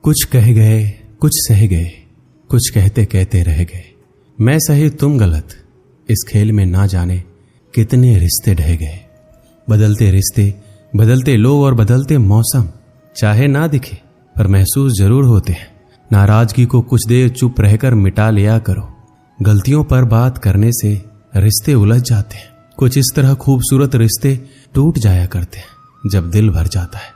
कुछ कह गए, कुछ सह गए, कुछ कहते कहते रह गए। मैं सही तुम गलत, इस खेल में ना जाने कितने रिश्ते ढह गए। बदलते रिश्ते, बदलते लोग और बदलते मौसम, चाहे ना दिखे पर महसूस जरूर होते हैं। नाराजगी को कुछ देर चुप रहकर मिटा लिया करो। गलतियों पर बात करने से रिश्ते उलझ जाते हैं। कुछ इस तरह खूबसूरत रिश्ते टूट जाया करते हैं। जब दिल भर जाता है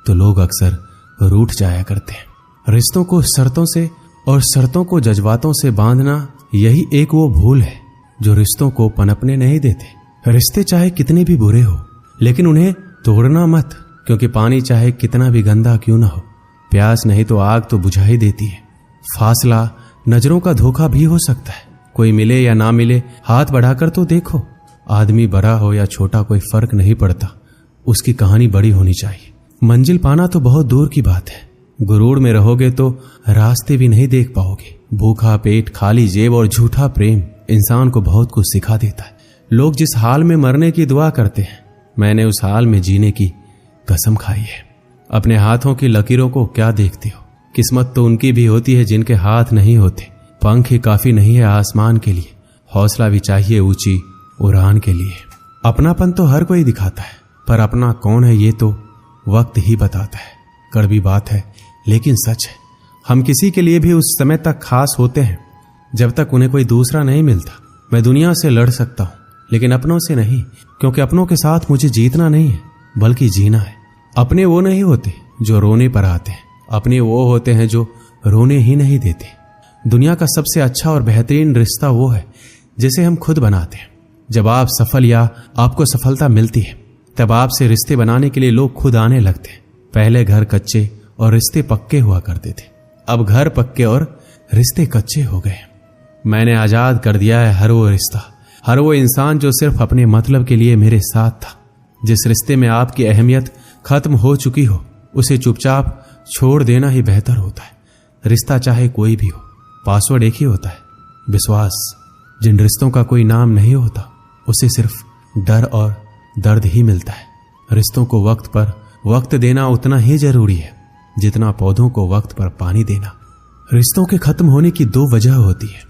तो लोग अक्सर रूठ जाया करते हैं। रिश्तों को शर्तों से और शर्तों को जज्बातों से बांधना, यही एक वो भूल है जो रिश्तों को पनपने नहीं देते। रिश्ते चाहे कितने भी बुरे हो, लेकिन उन्हें तोड़ना मत, क्योंकि पानी चाहे कितना भी गंदा क्यों ना हो, प्यास नहीं तो आग तो बुझा ही देती है। फासला नजरों का धोखा भी हो सकता है। कोई मिले या ना मिले, हाथ बढ़ाकर तो देखो। आदमी बड़ा हो या छोटा कोई फर्क नहीं पड़ता, उसकी कहानी बड़ी होनी चाहिए। मंजिल पाना तो बहुत दूर की बात है। गुरूर में रहोगे तो रास्ते भी नहीं देख पाओगे। भूखा पेट, खाली जेब और झूठा प्रेम इंसान को बहुत कुछ सिखा देता है। लोग जिस हाल में मरने की दुआ करते हैं, मैंने उस हाल में जीने की कसम खाई है। अपने हाथों की लकीरों को क्या देखते हो? किस्मत तो उनकी भी होती है जिनके हाथ नहीं होते। पंख ही काफी नहीं है आसमान के लिए, हौसला भी चाहिए ऊंची उड़ान के लिए। अपनापन तो हर कोई दिखाता है, पर अपना कौन है ये तो वक्त ही बताता है। कड़वी बात है लेकिन सच है। हम किसी के लिए भी उस समय तक खास होते हैं जब तक उन्हें कोई दूसरा नहीं मिलता। मैं दुनिया से लड़ सकता हूं, लेकिन अपनों से नहीं, क्योंकि अपनों के साथ मुझे जीतना नहीं है बल्कि जीना है। अपने वो नहीं होते जो रोने पर आते हैं, अपने वो होते हैं जो रोने ही नहीं देते। दुनिया का सबसे अच्छा और बेहतरीन रिश्ता वो है जिसे हम खुद बनाते हैं। जब आप सफल या आपको सफलता मिलती है, तब आपसे रिश्ते बनाने के लिए लोग खुद आने लगते हैं। पहले घर कच्चे और रिश्ते पक्के हुआ करते थे, अब घर पक्के और रिश्ते कच्चे हो गए। मैंने आजाद कर दिया है हर वो रिश्ता, हर वो इंसान जो सिर्फ अपने मतलब के लिए मेरे साथ था। जिस रिश्ते में आपकी अहमियत खत्म हो चुकी हो, उसे चुपचाप छोड़ देना ही बेहतर होता है। रिश्ता चाहे कोई भी हो, पासवर्ड एक ही होता है, विश्वास। जिन रिश्तों का कोई नाम नहीं होता, उसे सिर्फ डर और दर्द ही मिलता है। रिश्तों को वक्त पर वक्त देना उतना ही जरूरी है जितना पौधों को वक्त पर पानी देना। रिश्तों के खत्म होने की दो वजह होती है,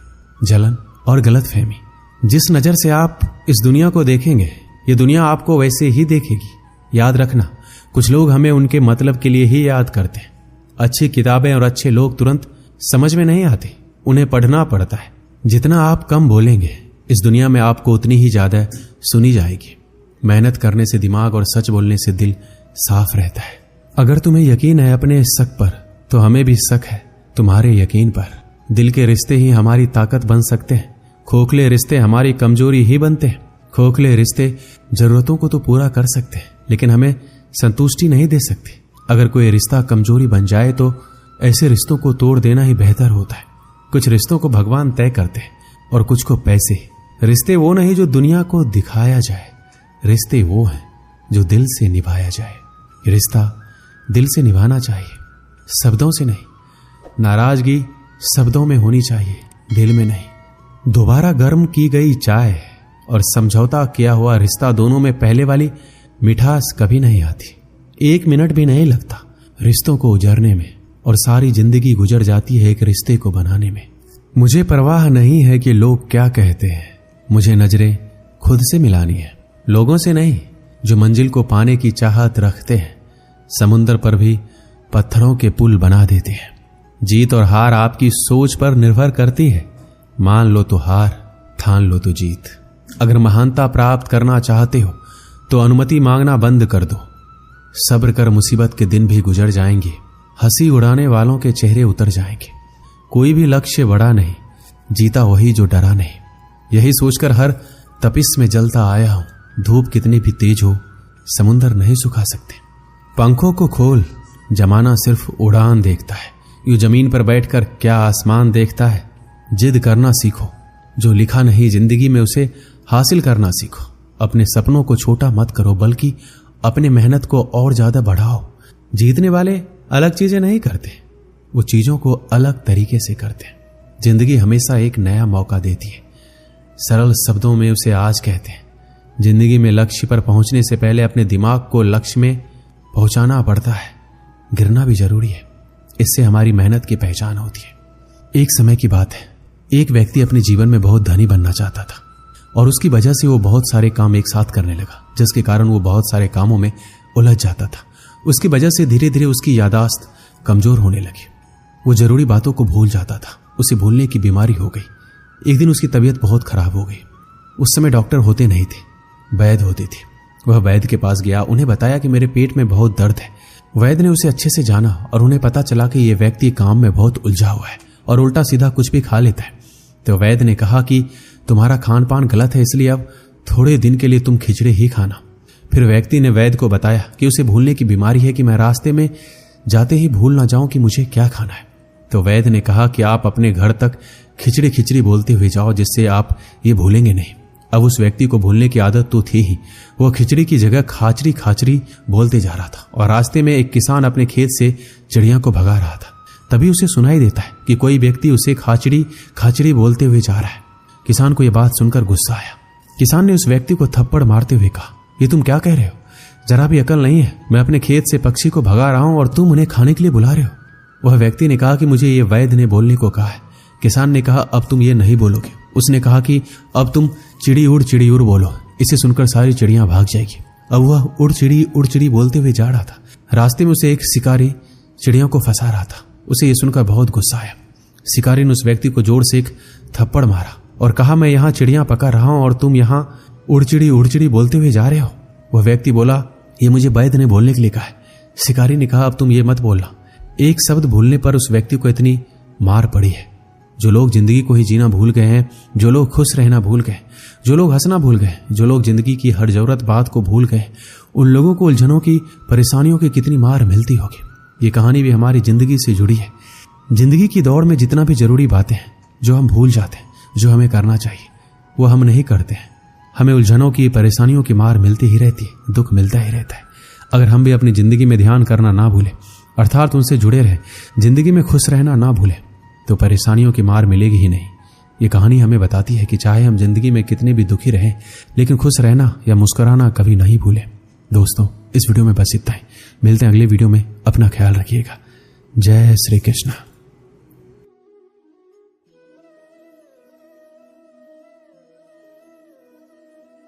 जलन और गलतफहमी। जिस नजर से आप इस दुनिया को देखेंगे, ये दुनिया आपको वैसे ही देखेगी। याद रखना, कुछ लोग हमें उनके मतलब के लिए ही याद करते हैं। अच्छी किताबें और अच्छे लोग तुरंत समझ में नहीं आते, उन्हें पढ़ना पड़ता है। जितना आप कम बोलेंगे, इस दुनिया में आपको उतनी ही ज्यादा सुनी जाएगी। मेहनत करने से दिमाग और सच बोलने से दिल साफ रहता है। अगर तुम्हें यकीन है अपने शक पर, तो हमें भी शक है तुम्हारे यकीन पर। दिल के रिश्ते ही हमारी ताकत बन सकते हैं, खोखले रिश्ते हमारी कमजोरी ही बनते हैं। खोखले रिश्ते जरूरतों को तो पूरा कर सकते हैं, लेकिन हमें संतुष्टि नहीं दे सकते। अगर कोई रिश्ता कमजोरी बन जाए तो ऐसे रिश्तों को तोड़ देना ही बेहतर होता है। कुछ रिश्तों को भगवान तय करते हैं और कुछ को पैसे। रिश्ते वो नहीं जो दुनिया को दिखाया जाए, रिश्ते वो हैं जो दिल से निभाया जाए। रिश्ता दिल से निभाना चाहिए, शब्दों से नहीं। नाराजगी शब्दों में होनी चाहिए, दिल में नहीं। दोबारा गर्म की गई चाय और समझौता किया हुआ रिश्ता, दोनों में पहले वाली मिठास कभी नहीं आती। 1 मिनट भी नहीं लगता रिश्तों को उजरने में, और सारी जिंदगी गुजर जाती है एक रिश्ते को बनाने में। मुझे परवाह नहीं है कि लोग क्या कहते हैं, मुझे नजरें खुद से मिलानी है, लोगों से नहीं जो मंजिल को पाने की चाहत रखते हैं। समुंदर पर भी पत्थरों के पुल बना देते हैं। जीत और हार आपकी सोच पर निर्भर करती है। मान लो तो हार, ठान लो तो जीत। अगर महानता प्राप्त करना चाहते हो तो अनुमति मांगना बंद कर दो। सब्र कर, मुसीबत के दिन भी गुजर जाएंगे, हंसी उड़ाने वालों के चेहरे उतर जाएंगे। कोई भी लक्ष्य बड़ा नहीं, जीता वही जो डरा नहीं। यही सोचकर हर तपिश में जलता आया हूं। धूप कितनी भी तेज हो, समुंदर नहीं सुखा सकते। पंखों को खोल, जमाना सिर्फ उड़ान देखता है। यूं जमीन पर बैठकर क्या आसमान देखता है। जिद करना सीखो, जो लिखा नहीं जिंदगी में उसे हासिल करना सीखो। अपने सपनों को छोटा मत करो, बल्कि अपने मेहनत को और ज्यादा बढ़ाओ। जीतने वाले अलग चीजें नहीं करते, वो चीजों को अलग तरीके से करते हैं। जिंदगी हमेशा एक नया मौका देती है, सरल शब्दों में उसे आज कहते हैं। जिंदगी में लक्ष्य पर पहुंचने से पहले अपने दिमाग को लक्ष्य में पहुंचाना पड़ता है। गिरना भी जरूरी है, इससे हमारी मेहनत की पहचान होती है। एक समय की बात है, एक व्यक्ति अपने जीवन में बहुत धनी बनना चाहता था और उसकी वजह से वो बहुत सारे काम एक साथ करने लगा, जिसके कारण वो बहुत सारे कामों में उलझ जाता था। उसकी वजह से धीरे धीरे उसकी याददाश्त कमजोर होने लगी। वो जरूरी बातों को भूल जाता था। उसे भूलने की बीमारी हो गई। एक दिन उसकी तबीयत बहुत खराब हो गई। उस समय डॉक्टर होते नहीं थे, वैद्य होते थे। वह वैद्य के पास गया, उन्हें बताया कि मेरे पेट में बहुत दर्द है। वैद्य ने उसे अच्छे से जाना और उन्हें पता चला कि यह व्यक्ति काम में बहुत उलझा हुआ है और उल्टा सीधा कुछ भी खा लेता है। तो वैद्य ने कहा कि तुम्हारा खान पान गलत है, इसलिए अब थोड़े दिन के लिए तुम खिचड़ी ही खाना। फिर व्यक्ति ने वैद्य को बताया कि उसे भूलने की बीमारी है, कि मैं रास्ते में जाते ही भूल ना जाऊं कि मुझे क्या खाना है। तो वैद्य ने कहा कि आप अपने घर तक खिचड़ी खिचड़ी बोलते हुए जाओ, जिससे आप ये भूलेंगे नहीं। अब उस व्यक्ति को भूलने की आदत तो थी ही, वह खिचड़ी की जगह खाचरी खाचरी बोलते जा रहा था। और रास्ते में एक किसान अपने खेत से चिड़िया को भगा रहा था। तभी उसे सुनाई देता है कि कोई व्यक्ति उसे खाचरी खाचरी बोलते हुए जा रहा है। किसान को यह बात सुनकर गुस्सा आया। किसान ने उस व्यक्ति को थप्पड़ मारते हुए कहा, ये तुम क्या कह रहे हो? जरा भी अकल नहीं है। मैं अपने खेत से पक्षी को भगा रहा हूं और तुम उन्हें खाने के लिए बुला रहे हो। वह व्यक्ति ने कहा कि मुझे ये वैद्य ने बोलने को कहा है। किसान ने कहा, अब तुम ये नहीं बोलोगे। उसने कहा कि अब तुम चिड़ी उड़ बोलो, इसे सुनकर सारी चिड़ियां भाग जाएगी। अब वह उड़ चिड़ी बोलते हुए जा रहा था। रास्ते में उसे एक शिकारी चिड़ियों को फंसा रहा था। उसे ये सुनकर बहुत गुस्सा आया। शिकारी ने उस व्यक्ति को जोर से एक थप्पड़ मारा और कहा, मैं यहाँ चिड़ियां पकड़ रहा हूं और तुम यहाँ उड़ चिड़ी बोलते हुए जा रहे हो। वह व्यक्ति बोला, ये मुझे वैद्य ने बोलने के लिए कहा है। शिकारी ने कहा, अब तुम ये मत बोलना। एक शब्द भूलने पर उस व्यक्ति को इतनी मार पड़ी है। जो लोग जिंदगी को ही जीना भूल गए हैं, जो लोग खुश रहना भूल गए, जो लोग हंसना भूल गए, जो लोग जिंदगी की हर जरूरत बात को भूल गए, उन लोगों को उलझनों की परेशानियों की कितनी मार मिलती होगी। ये कहानी भी हमारी जिंदगी से जुड़ी है। जिंदगी की दौड़ में जितना भी जरूरी बातें हैं जो हम भूल जाते हैं, जो हमें करना चाहिए, वो हम नहीं करते हैं। हमें उलझनों की परेशानियों की मार मिलती ही रहती है, दुख मिलता ही रहता है। अगर हम भी अपनी जिंदगी में ध्यान करना ना भूलें, अर्थात उनसे जुड़े रहे, जिंदगी में खुश रहना ना भूलें, तो परेशानियों की मार मिलेगी ही नहीं। ये कहानी हमें बताती है कि चाहे हम जिंदगी में कितने भी दुखी रहें, लेकिन खुश रहना या मुस्कुराना कभी नहीं भूलें। दोस्तों, इस वीडियो में बस इतना ही। मिलते हैं अगले वीडियो में। अपना ख्याल रखिएगा। जय श्री कृष्ण।